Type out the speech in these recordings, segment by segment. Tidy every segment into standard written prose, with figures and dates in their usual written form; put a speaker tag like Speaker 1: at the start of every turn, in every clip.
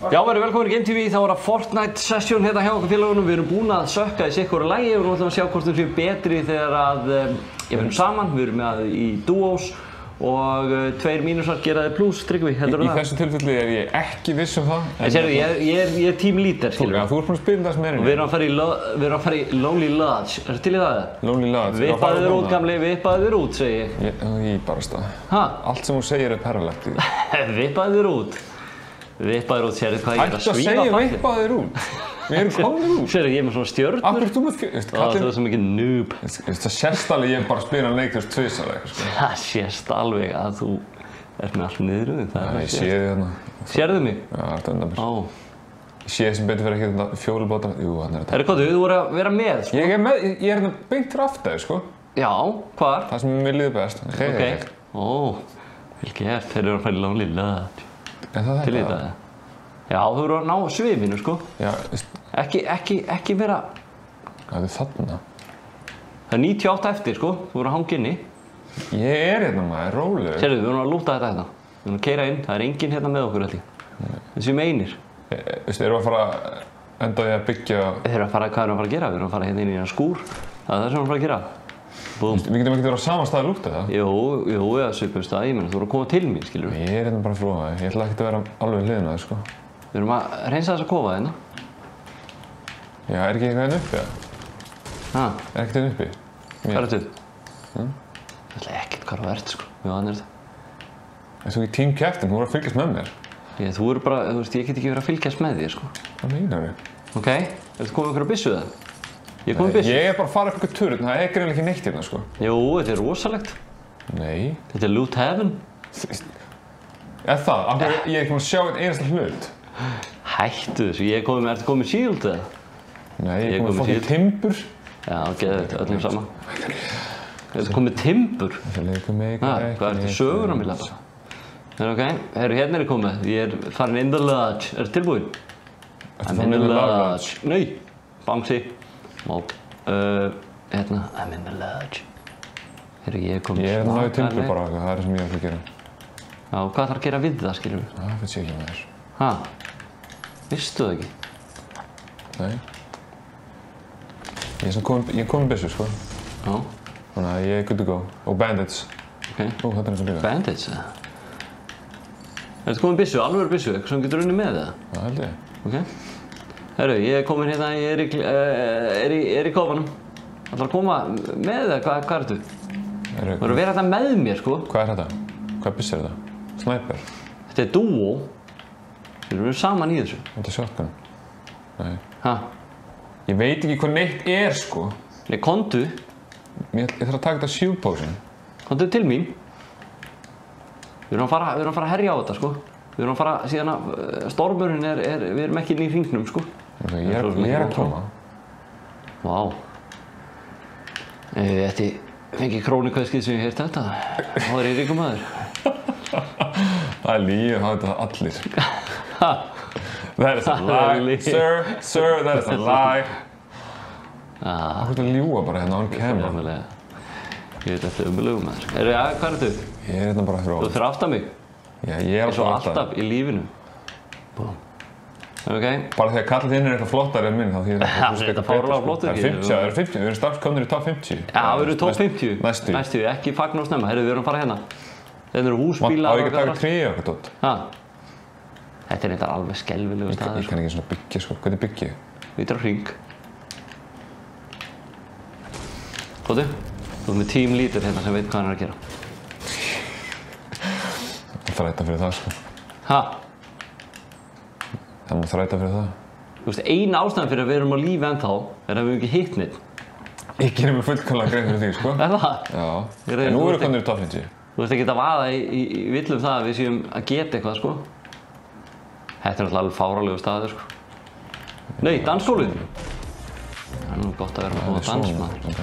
Speaker 1: Já, verið velkomin í Game TV, þá var það Fortnite session hérna hjá okkur félagunum. Við erum búin að sökka í sikkur lagi og nú ætlum við að sjá hvort við séum betri þegar að við erum saman. Við erum með í duos og 2 mínusar gera þið pluss, Tryggvi, heldur
Speaker 2: það? Í þessu tilfelli ég ekki viss það.
Speaker 1: En sérðu, ég er team leader, skilur.
Speaker 2: Já, þú ert búin að spila þess meira.
Speaker 1: Og við erum að fara í Lonely Lodge. Ertu til í það?
Speaker 2: Lonely Lodge.
Speaker 1: Vippaðu þér út, gamli, vippaðu þér út, segi ég.
Speaker 2: Ég bara stað.
Speaker 1: Ha?
Speaker 2: Allt sem þú segir perralegt.
Speaker 1: Vippaðu þér út. Vippaðu þér út, sérðu hvað ég er að svífa
Speaker 2: fallið. Hættu að segja vippaðu þér út. Við erum komin út.
Speaker 1: Sérðu, ég er með svona stjörnur.
Speaker 2: Af hverju ert þú með
Speaker 1: það er svo mikið noob.
Speaker 2: Það sést alveg ég bara spila leik þess tvisvar eitthvað, sko.
Speaker 1: Það sést alveg að þú ert með allt niður um það.
Speaker 2: Ég sé þig þarna.
Speaker 1: Sérðu mig?
Speaker 2: Já, það ert undan mér.
Speaker 1: Ó.
Speaker 2: Ég sé sem betur fyrir ekki þetta fjólubátar. Jú, hann er þetta.
Speaker 1: Herru, hvað þú voru að vera með, sko?
Speaker 2: Ég er með, ég er hérna beint fyrir aftur, sko.
Speaker 1: Já, hvar?
Speaker 2: Það sem mér líður best.
Speaker 1: Ok. Ó, vel gert. Þeir eru að fara í Lonely Lodge.
Speaker 2: Er það
Speaker 1: til í þetta? Já, þú eru að ná svifinu, sko.
Speaker 2: Já,
Speaker 1: ekki vera...
Speaker 2: Það er þarna.
Speaker 1: Það er 98 eftir, sko. Þú voru að hanga inni.
Speaker 2: Ég er hérna maður, rólegur.
Speaker 1: Sérðu, við vorum að lúta þetta hérna. Við vorum að keyra inn. Það er enginn hérna með okkur, held ég. Þessi einir.
Speaker 2: Erum við að fara enda því að byggja...
Speaker 1: Hvað erum við að fara að gera? Við erum að fara hérna inn í hérna skúr. Það er það sem við erum að fara að gera.
Speaker 2: Við getum ekki verið á sama stað að lúta það?
Speaker 1: Jú, eða svipum stað. Ég meina, þú voru að koma til mín, skilur.
Speaker 2: Ég er hérna bara að fróða þig. Ég ætla ekki að vera alveg hliðin að þig, sko.
Speaker 1: Við erum að reynsa þess að kofa hérna.
Speaker 2: Já, er ekki eitthvað hérna uppi, eða?
Speaker 1: Ha?
Speaker 2: Er ekkert hérna uppi?
Speaker 1: Hvað ertu? Ég ætla ekkert hvað þú ert, sko. Já, þannig er þetta.
Speaker 2: Ert þú ekki team captain? Þú voru að fylgjast með mér.
Speaker 1: Þú eru bara, þú veist, ég get ekki verið að fylgjast með þér, sko.
Speaker 2: Hvað meinar þig?
Speaker 1: Ok, ertu komið ykkur á byssu það? Ég er komið byssu.
Speaker 2: Ég er bara að fara upp ykkur turn, það er greinilega ekki neitt hérna, sko.
Speaker 1: Jú, þetta er rosalegt.
Speaker 2: Nei.
Speaker 1: Þetta er loot heaven.
Speaker 2: Er það? Af hverju ég er ekki búinn að sjá einn einasta hlut?
Speaker 1: Hættu þessu, ertu komið með shield eða?
Speaker 2: Nei, ég er komið með fokkin timbur.
Speaker 1: Já, geðveikt, öllum sama. Ertu komið með timbur?
Speaker 2: Það leikur mig ekki.
Speaker 1: Hvað ertu sögur á mig lappa? Ok, hérna er ég komið. Ég er farin in the lodge. Ertu tilbúinn? I'm in the lodge. Nei, bangsi. Mob. Hérna, I'm in the lodge. Ég er komið.
Speaker 2: Ég er náðu timbur bara, það er það sem ég ætla að gera.
Speaker 1: Já, hvað ætlar að gera við það, skilur við?
Speaker 2: Það veit ég ekki með þér.
Speaker 1: Ha? Vistu það ekki?
Speaker 2: Nei. Ég er komið byssu, sko.
Speaker 1: Já.
Speaker 2: Þannig að ég er good to go. Og bandits.
Speaker 1: Ok.
Speaker 2: Ó, þetta er eitthvað líka.
Speaker 1: Bandits, eða? Ertu komið byssu, alveg byssu, eitthvað sem getur unnið með það?
Speaker 2: Já, held ég.
Speaker 1: Ok. Herru, ég er komin hérna, ég er í kofanum. Ætlar að koma með það, hvað ertu? Þú verður að vera þetta með mér, sko.
Speaker 2: Hvað er þetta? Hvað byss er þetta? Sniper?
Speaker 1: Þetta er duo. Við erum saman í þessu.
Speaker 2: Þetta er shotgun? Nei.
Speaker 1: Ha?
Speaker 2: Ég veit ekki hvað neitt er, sko.
Speaker 1: Nei, komdu.
Speaker 2: Ég þarf að taka þetta shield potion.
Speaker 1: Komdu til mín. Við erum að fara að herja á þetta, sko. Við erum að fara síðan að stormurinn við erum ekki inn í hringnum, sko.
Speaker 2: Ok, ég er að koma.
Speaker 1: Vá. Þetta fengi krónikvæðskið sem ég heirt þetta. Það var ríkum maður.
Speaker 2: Það er líf, það veit það allir.
Speaker 1: Ha?
Speaker 2: That is a lie. Sir, that is a lie. Þú ert að ljúga bara hérna on camera.
Speaker 1: Ég veit þetta umulugum maður. Hvað er þetta?
Speaker 2: Ég er hérna bara fyrir
Speaker 1: Þú fyrir aftan mig?
Speaker 2: Já, ég er
Speaker 1: alltaf í lífinu. Búm. Ok.
Speaker 2: Bara því að kallið þinn er eitthvað flottar en minn, þá þýðir það að þú
Speaker 1: Þetta er fárlega flottur.
Speaker 2: Það er 50, við erum strax komnir í top 50.
Speaker 1: Já, við erum top 50.
Speaker 2: Næstu.
Speaker 1: Ekki fagna og snemma. Herru, við erum að fara hérna. Þetta eru húsbílar.
Speaker 2: Á ég ekki að taka tré og eitthvað tótt?
Speaker 1: Ha? Þetta er eitthvað alveg skelfilegu staður.
Speaker 2: Ég kann ekki svona byggja, sko. Hvernig byggja ég?
Speaker 1: Við erum á hring. Góðu, þú ert með team leader hérna sem veit hvað hann er að gera.
Speaker 2: Það þræta fyrir það, sko.
Speaker 1: Ha?
Speaker 2: Það má þræta fyrir það.
Speaker 1: Þú veist, eina ástæðan fyrir að við erum á lífi ennþá er að við ekki hitt neitt.
Speaker 2: Ég gerir mig fullkomlega grein fyrir því, sko.
Speaker 1: Er það?
Speaker 2: Já. En nú erum við komnir í top 50.
Speaker 1: Þú veist ekki að vaða í villum það að við séum að geta eitthvað, sko. Þetta er alltaf alveg fárálegu staður, sko. Nei, dansskólinn! Það er nú gott að vera með góða dans, maður.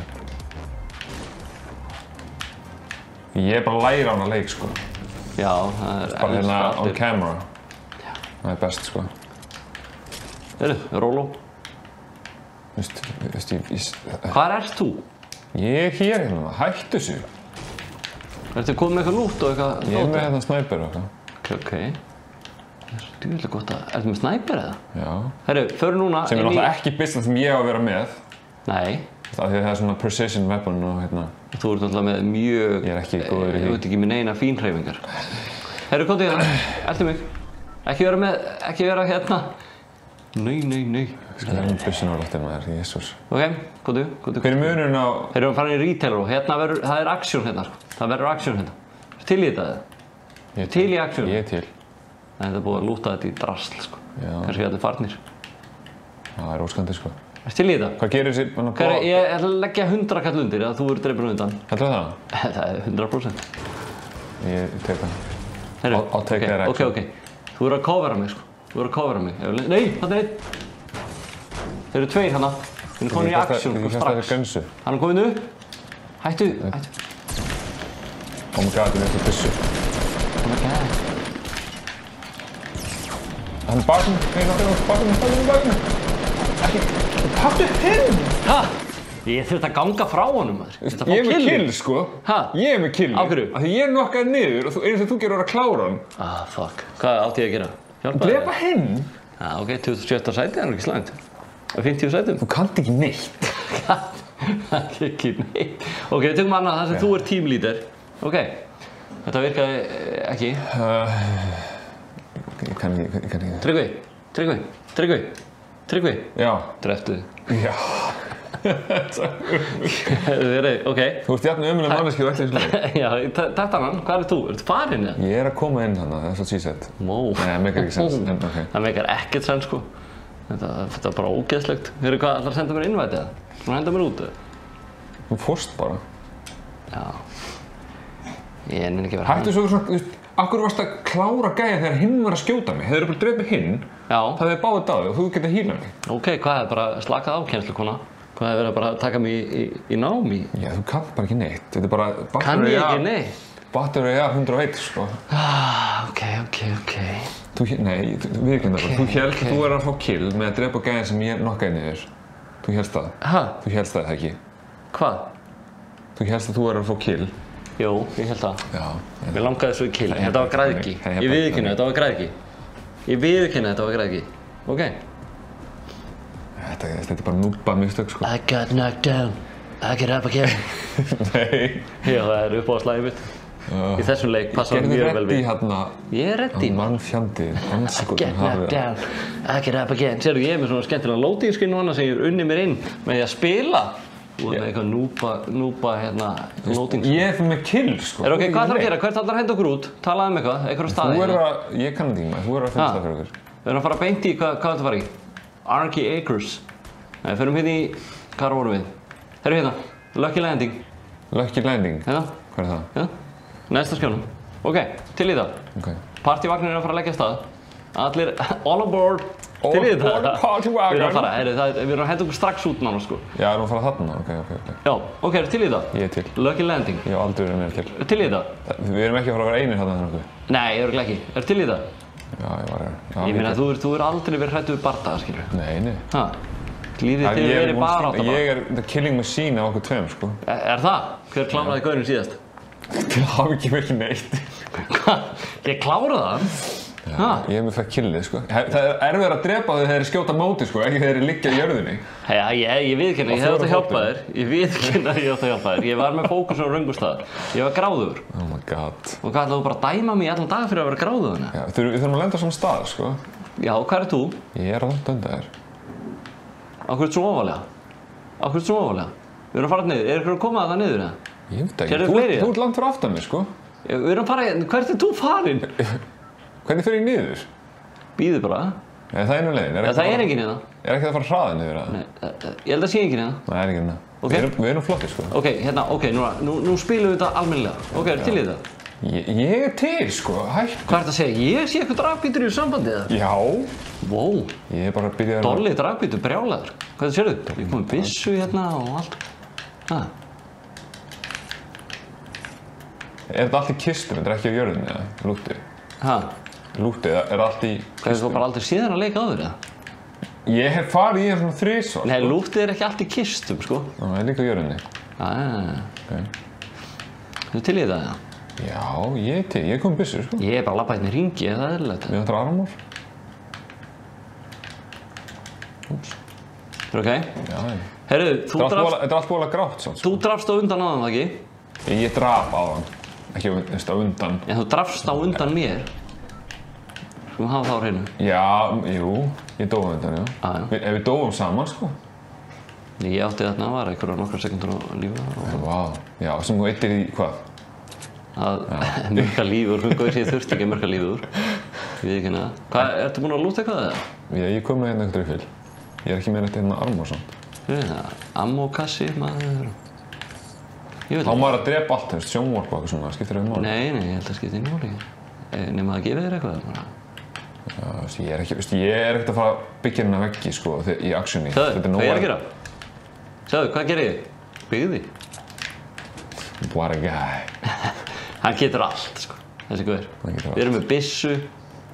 Speaker 2: Ég er bara að læra á hana leik, sko.
Speaker 1: Já, það er
Speaker 2: bara hérna on camera. Já. Það er best, sko.
Speaker 1: Heyrðu, Róló. Hvar ert þú?
Speaker 2: Ég er hér hérna, hættu þessu.
Speaker 1: Ertu komið með eitthvað lút og eitthvað?
Speaker 2: Ég er með hérna snæper og eitthvað.
Speaker 1: Ok. Djúvilega gott að... Ertu með snæper eða?
Speaker 2: Já.
Speaker 1: Herru, förum núna...
Speaker 2: Sem náttúrulega ekki business sem ég á að vera með.
Speaker 1: Nei.
Speaker 2: Það er svona precision weapon og hérna...
Speaker 1: Þú ert náttúrulega með mjög...
Speaker 2: Ég er ekki góður í því.
Speaker 1: Þú ert ekki með neina fínhreyfingar. Herru, komdu hérna. Eltu mig. Ekki vera hérna. Nei.
Speaker 2: Skal vera með bussinu á lofti maður, jésús.
Speaker 1: Ok, komdu.
Speaker 2: Hver er munurinn á...
Speaker 1: Þeir eru að fara í retailer og hérna verður... Það er action hérna, sko. Það verður action hérna. Til í þetta eða? Til í action?
Speaker 2: Ég er til.
Speaker 1: Nei, þetta er búið að lúta þetta í drasl, sko.
Speaker 2: Já.
Speaker 1: Kannski allir farnir.
Speaker 2: Það er óskandi, sko.
Speaker 1: Ertu til í þetta?
Speaker 2: Hvað gerir þessi...
Speaker 1: Ég ætla að leggja 100 kall undir að þú verður dreipin undan.
Speaker 2: Heldur það?
Speaker 1: Það er 100%.
Speaker 2: Ég tek það.
Speaker 1: Herru,
Speaker 2: I'll take that action.
Speaker 1: Ok. Þú verður að covera mig, sko. Þú verður að covera mig. Nei, þarna er einn. Þeir eru tveir hana. Þeir eru komin í action, strax. Hann er komin upp. Hættu.
Speaker 2: Oh my god, það er eitthvað byssu.
Speaker 1: Oh my god.
Speaker 2: Hann er bakinn. Bakinn. Ekki. Taktu hinn!
Speaker 1: Hæ? Ég þurfti að ganga frá honum, maður.
Speaker 2: Ég er með kill, sko.
Speaker 1: Hæ?
Speaker 2: Ég er með kill.
Speaker 1: Á hverju?
Speaker 2: Af því ég er nokkað niður og eins og þú gerur að klára hann.
Speaker 1: Ah, fuck. Hvað átti ég að gera? Hjálpa
Speaker 2: Drepa hinn?
Speaker 1: Já, ok, 27. sæti, það er ekki slæmt. 50 sætum.
Speaker 2: Þú kannt ekki neitt.
Speaker 1: Ekki neitt. Ok, við tökum annað þar sem þú ert teamleader. Ok. Þetta virkaði ekki.
Speaker 2: Ég kann ekki.
Speaker 1: Tryggvi.
Speaker 2: Já.
Speaker 1: Dreftuði.
Speaker 2: Já.
Speaker 1: Ok.
Speaker 2: Þú ert jafn ömuleg manneski og ekki eins og
Speaker 1: Já, takk annan. Hvað er þú? Ertu farinn eða?
Speaker 2: Ég er að koma inn þarna, það er svo tísett.
Speaker 1: Wow.
Speaker 2: Nei, það meikar ekki sens, en ok.
Speaker 1: Það meikar ekkert sens, sko. Þetta er bara ógeðslegt. Hvað, ætlar að senda mér innvæti eða? Svona henda mér út eða?
Speaker 2: Þú fórst bara.
Speaker 1: Já. Ég nenni ekki að vera
Speaker 2: Hættu svo svona, akkur varst að klára gæja þegar hinn var að skjóta mig. Hefur bara drepið hinn, það hefði báðið dáðið og þú getur hýlað mig. Ok,
Speaker 1: hvað er bara slakað á, kennslukona? Hvað er verið að bara taka mig í námi?
Speaker 2: Já, þú kannt bara ekki neitt. Þetta er bara...
Speaker 1: Kann ég ekki neitt?
Speaker 2: Battery A 101, sko.
Speaker 1: Ok.
Speaker 2: Nei, viðurkenna það. Þú hélst að þú er að fá kill með að drepa gæjan sem ég nokkaði niður. Þú hélst það.
Speaker 1: Hæ?
Speaker 2: Þú hélst það ekki.
Speaker 1: Hvað?
Speaker 2: Þú hélst að þú er að fá kill.
Speaker 1: Jú, ég held það.
Speaker 2: Já.
Speaker 1: Mér langaði svo í kill. Þetta var græðgi. Ég viðurkenna, þetta var græðgi. Ok.
Speaker 2: Þetta er bara núbba mistök, sko.
Speaker 1: I got knocked down. I get up again.
Speaker 2: Nei.
Speaker 1: Já, það er uppáhaldsslagið mitt. Í þessum leik passar mjög vel við.
Speaker 2: Gerðu reddi hérna.
Speaker 1: Ég er reddi.
Speaker 2: Mannfjandi.
Speaker 1: I get knocked down. I get up again. Sérðu, ég er með svona skemmtilega loading screen núna sem ég er unnið mér inn með því að spila. Þú er með eitthvað núba hérna loading screen.
Speaker 2: Ég er með kill, sko.
Speaker 1: Ok, hvað ætlar að gera? Hvert ætlar að henda okkur út? Talaðu um eitthvað, einhverja staði.
Speaker 2: Ég kann þetta ekki maður, þú er að finna stað fyrir okkur.
Speaker 1: Við erum að fara beint í, hvað ætlar að fara í? Arky Acres. Nei, við ferum hérna í, hvað vorum við? Þeir eru hérna, Lucky Landing.
Speaker 2: Lucky Landing?
Speaker 1: Hérna.
Speaker 2: Hvað er það?
Speaker 1: Hérna, neðsta skjánum. Ok, til í það.
Speaker 2: Ok.
Speaker 1: Partyvagnir er að fara að leggja af stað. Allir, all aboard. Til í það.
Speaker 2: All aboard partywagon.
Speaker 1: Við erum að fara, við erum að henda okkur strax út nána, sko.
Speaker 2: Já, erum að fara þarna? Ok.
Speaker 1: Já, ok, til í það?
Speaker 2: Ég er til.
Speaker 1: Lucky Landing.
Speaker 2: Ég hef aldrei verið meira til.
Speaker 1: Til í það?
Speaker 2: Við erum ekki að fara að vera einir þarna þannig okkur.
Speaker 1: Nei, örugglega ekki. Til í það?
Speaker 2: Já, ég var
Speaker 1: Ég meina, þú er aldrei verið hræddur við bardaga, skilur.
Speaker 2: Nei.
Speaker 1: Ha? Lífið þið verið bara átta bara.
Speaker 2: Ég er the killing machine af okkur tveim, sko.
Speaker 1: Er það? Hver kláraði gaurinn síðast?
Speaker 2: Það hafi ekki verið neitt.
Speaker 1: Hvað? Ég kláraði það?
Speaker 2: Já, ég hef með það killið, sko. Það er erfiðar að drepa þau þegar þeir skjóta móti, sko, ekki þegar þeir liggja í jörðinni.
Speaker 1: Já, ég viðurkenni, ég hef átt að hjálpa þér. Ég viðurkenni að ég átt að hjálpa þér. Ég var með fókus á röngu staðar. Ég var gráður.
Speaker 2: Oh my god.
Speaker 1: Og hvað ætlaðu þú bara að dæma mig allan dag fyrir að vera gráður þannig?
Speaker 2: Já, við þurfum að lenda á svona stað, sko.
Speaker 1: Já, hvað er þú?
Speaker 2: Ég er að dönda þér.
Speaker 1: Á hverju svo ofalega? Við erum að fara niður. Ykkur að koma það niður, eða?
Speaker 2: Ég veit ekki. Þú ert langt fyrir aftan mig, sko.
Speaker 1: Við erum að fara, hvert er þú farin?
Speaker 2: Hvernig fer ég niður?
Speaker 1: Bíðu bara.
Speaker 2: Það er einu leiðin.
Speaker 1: Það er enginn hérna.
Speaker 2: Er ekki að fara hraða niður, eða?
Speaker 1: Nei, ég held að sé enginn hérna.
Speaker 2: Nei, það er enginn hérna. Við erum flottir, sko.
Speaker 1: Ok, nú spilum við þetta almennilega. Ok, er til í þetta?
Speaker 2: Ég er til, sko. Hættu.
Speaker 1: Hvað er þetta að segja? Ég sé eitthvað dragbítur í sambandi, eða?
Speaker 2: Já.
Speaker 1: Wow.
Speaker 2: Ég er bara að byrja að...
Speaker 1: Dolli dragbítur, brjálaður. Hvað sérðu? Ég kom með byssu hérna og allt.
Speaker 2: Er þetta allt í kistum? Þetta er ekki á jörðinni, eða? Lúti? Lúti, er allt í kistum?
Speaker 1: Hvað, þú bara aldrei séð að leika áður, eða?
Speaker 2: Ég hef farið í svona 3 svar, sko.
Speaker 1: Nei, lútið er ekki allt í kistum, sko.
Speaker 2: Það er líka á jörðinni.
Speaker 1: Ok. Þú til í það, eða?
Speaker 2: Já, ég kom byssu, sko.
Speaker 1: Ég bara labba hérna í hringi, það er eðlilegt.
Speaker 2: Mér vantar armor. Úps.
Speaker 1: Ok.
Speaker 2: Já.
Speaker 1: Heyrðu, þú drafst...
Speaker 2: Þetta allt búið grátt, svo.
Speaker 1: Þú drafst á undan áðan, það ekki?
Speaker 2: Ég draf á hann. Ekki á undan.
Speaker 1: En þú drafst á undan mér. Skulum hafa það á hreinu.
Speaker 2: Já, jú. Ég dói á undan, já. Ef við dóum saman, sko.
Speaker 1: Ég átti þarna að vara einhverja nokkra sekundur á lífa.
Speaker 2: Vá. Já, sem þú eittir í hvað?
Speaker 1: Að mörka lífur. Hvað sé þurfti ekki að mörka lífur. Ég veit ekki hérna. Hvað, ertu búinn að lúta eitthvað eða?
Speaker 2: Já, ég kom með hérna eitthvað refill. Ég ekki með þetta hérna armor samt.
Speaker 1: Ammokassi, maður.
Speaker 2: Þá maður að drepa allt, þú veist, sjónvarp og eitthvað svona, skiptir það máli?
Speaker 1: Nei, ég held að skiptir engu máli. Nema að gefa þér eitthvað.
Speaker 2: Já, ég er ekkert að fara að byggja hérna veggi, sko, í actioni.
Speaker 1: Sjáðu, hvað ég er að gera? Sjáðu, hvað gerir ég? Byggði.
Speaker 2: What a guy.
Speaker 1: Hann getur allt, sko, þessi guður. Við erum með byssu,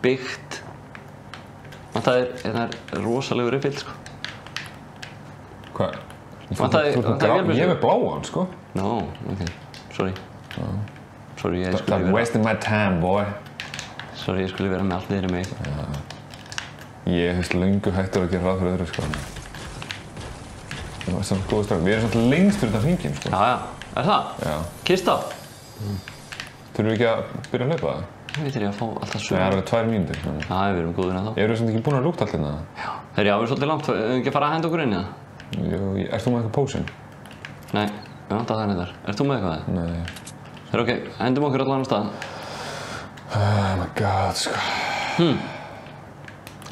Speaker 1: byggt. Það er rosalegu rifill, sko.
Speaker 2: Hvað?
Speaker 1: Ég
Speaker 2: er með bláan, sko.
Speaker 1: No, ok. Sorry. Sorry, ég skulle
Speaker 2: vera... wasting my time, boy.
Speaker 1: Sorry, ég skulle vera með allt niður í mig.
Speaker 2: Ég er fyrst löngu hættur að gera ráð fyrir öðru, sko. Það var samt góð strafn. Við erum samt lengst fyrir þetta hringinn, sko.
Speaker 1: Já. Er það?
Speaker 2: Já.
Speaker 1: Kista?
Speaker 2: Þurfum við ekki að byrja að hlaupa það?
Speaker 1: Ég veit að fá alltaf sögur.
Speaker 2: Það eru 2 mínútur.
Speaker 1: Já, við erum góðir ennþá.
Speaker 2: Eru við samt ekki búin að lúkta allir hérna?
Speaker 1: Já. Við erum svolítið langt. Við erum ekki að fara að henda okkur inn, eða?
Speaker 2: Jú, ert þú með eitthvað pósinn?
Speaker 1: Nei, við vantar það neitt þar. Ert þú með eitthvað?
Speaker 2: Nei.
Speaker 1: Ok, hendum okkur allan á stað.
Speaker 2: Oh my god, sko.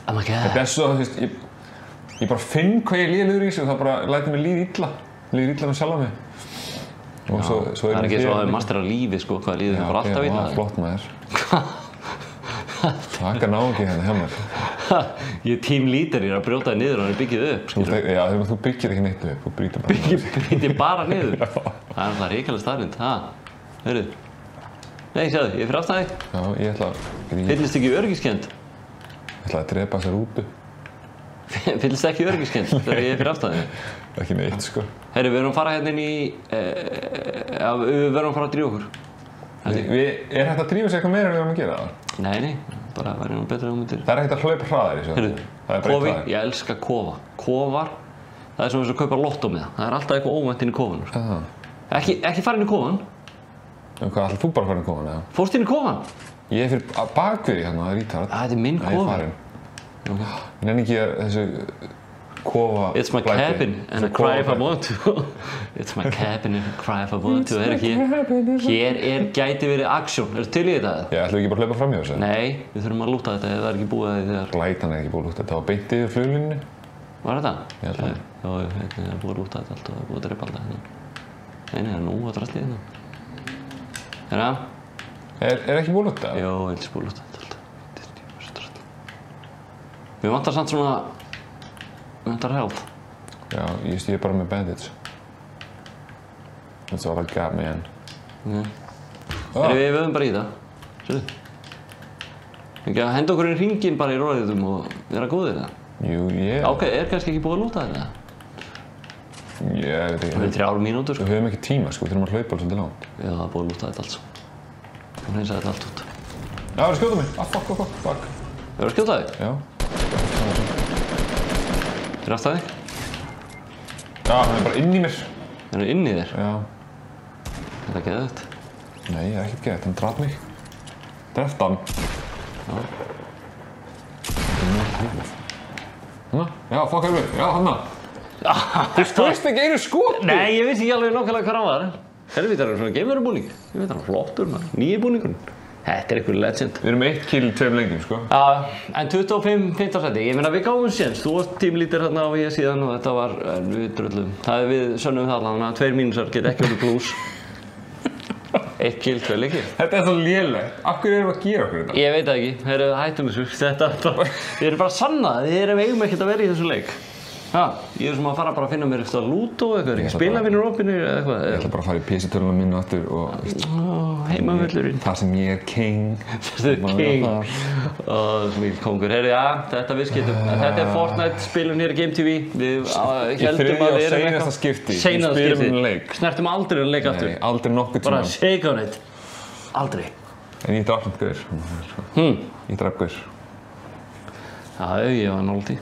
Speaker 1: Oh my god.
Speaker 2: Þetta svo, þú veist, ég bara finn hvað ég líður í þessu og það bara lætur mig líða illa. Líður illa með sjálfa mig. Og
Speaker 1: já,
Speaker 2: svo
Speaker 1: það er ekki svo að við masterar lífi, sko, hvað líður þið bara alltaf illa.
Speaker 2: Já, flott maður. Þakka náungi hérna hjá mér.
Speaker 1: Ég er teamleader, ég er að brjóta þig niður og hann er byggið upp, skilur.
Speaker 2: Já, þegar þú byggir ekki neitt upp, þú brýtir bara.
Speaker 1: Brýtir bara niður? Það er alltaf ríkalega staðrind, það. Hörru. Nei, sjáðu, ég er fyrir aftan þig.
Speaker 2: Já, ég ætla að...
Speaker 1: Fyllist ekki öryggiskennd?
Speaker 2: Ég ætla að drepa þessa rútu.
Speaker 1: Fyllist ekki öryggiskennd þegar ég er fyrir aftan þig?
Speaker 2: Ekki neitt, sko.
Speaker 1: Herru, við verðum að fara hérna inn í... við verðum að fara að drífa okkur.
Speaker 2: Er hægt að drífa sig eitthvað meira en við erum að gera það?
Speaker 1: Nei, bara væri nú betra hugmyndir.
Speaker 2: Það er ekkert að hlaupa hraðar í þessu.
Speaker 1: Heyrðu, kofi, ég elska kofa. Kofar, það er svona eins og kaupa lottó með það. Það er alltaf eitthvað óvænt inn í kofanum. Ekki fara inn í kofan.
Speaker 2: Hvað, ætlar þú bara að fara inn í kofan, eða?
Speaker 1: Fórstu inn í kofan?
Speaker 2: Ég er fyrir bakvið hérna, það er rítard.
Speaker 1: Þetta er minn kofi.
Speaker 2: Ég nenni ekki þessu kofa...
Speaker 1: It's my cabin and I cry if I want to. It's my cabin and I cry if I want to. Hér gæti verið aksjón. Ertu til í þetta?
Speaker 2: Já, ætlum við ekki bara að hlaupa fram í þessu?
Speaker 1: Nei, við þurfum að lúta þetta ef það er ekki búið að því þegar...
Speaker 2: Glætan er ekki búið að lúta þetta. Það var beint yfir fluglínunni.
Speaker 1: Var þetta?
Speaker 2: Ég held það.
Speaker 1: Já, það er búið að lúta þetta allt og það er búið að drepa allt þetta. Nei, það er nú að drastli þetta. Er það?
Speaker 2: Er ekki búið að lúta þetta?
Speaker 1: Jó, eins búið að lúta þetta allt. Við vantar samt svona... Mental health.
Speaker 2: Já, ég er bara með bandage. That's all I got, man.
Speaker 1: Við höfum bara í það. Sérðu? Ekki að henda okkur í hringinn bara í róðiðum og vera góðir það?
Speaker 2: Jú, ég...
Speaker 1: Ok, er kannski ekki búið að lúta þetta?
Speaker 2: Ég veit ekki.
Speaker 1: Það er 3 mínútur, sko.
Speaker 2: Við höfum ekki tíma, sko. Við þurfum að hlaupa alls svolítið langt.
Speaker 1: Já, það er búið að lúta þetta alls. Hún hreinsaði þetta allt út.
Speaker 2: Já, það er að skjóta mig. Fuck.
Speaker 1: Það er að skjóta þig?
Speaker 2: Já.
Speaker 1: Fyrir aftan þig?
Speaker 2: Já, hann er bara inn í mér.
Speaker 1: Hann er inn í þér?
Speaker 2: Já.
Speaker 1: Þetta er geðvægt.
Speaker 2: Nei, ég er ekkert geðvægt. Hann draf mig. Dreft hann.
Speaker 1: Já.
Speaker 2: Hanna? Já, fuck hefur. Já, hanna. Þú stóðst ekki einu skoti.
Speaker 1: Nei, ég vissi ekki alveg nákvæmlega hvað hann var. Helvítar er svona geimverubúning. Ég veit hann flottur, maður. Nýji búningurinn. Þetta er einhver legend.
Speaker 2: Við erum 1 kill 2 lengjum, sko.
Speaker 1: Já, en 25 seti. Ég meina við gáum séns. Þú varst teamleader hérna og ég síðan og þetta var við drullum. Það er við sönnum það allan að 2 mínúsar geta ekki verið plus. 1 kill 2 leikir.
Speaker 2: Þetta er svo lélegt. Af hverju erum við að gera okkur þetta?
Speaker 1: Ég veit það ekki. Heyrðu, hættum þessu. Við erum bara sannað. Við eigum ekkert að vera í þessu leik. Já, ég er sem að fara bara að finna mér eftir að lúta og eitthvað, ekki spilavinnur opinir eða eitthvað.
Speaker 2: Ég ætla bara að fara í PC-töluna mínu aftur og...
Speaker 1: Heimavöllurinn.
Speaker 2: Það sem ég er king.
Speaker 1: Það er king. Smíl kongur. Heyrðu, já, þetta við skiptum. Þetta er Fortnite spilun hér í Game TV. Við heldum að við erum
Speaker 2: eitthvað...
Speaker 1: Seinasta skipti.
Speaker 2: Leik.
Speaker 1: Snertum aldrei að leika aftur.
Speaker 2: Nei, aldrei nokkuð tíma.
Speaker 1: Bara shake on it. Aldrei.
Speaker 2: En ég draf samt gaur. Ég draf gaur.
Speaker 1: Já, ég var 0-10.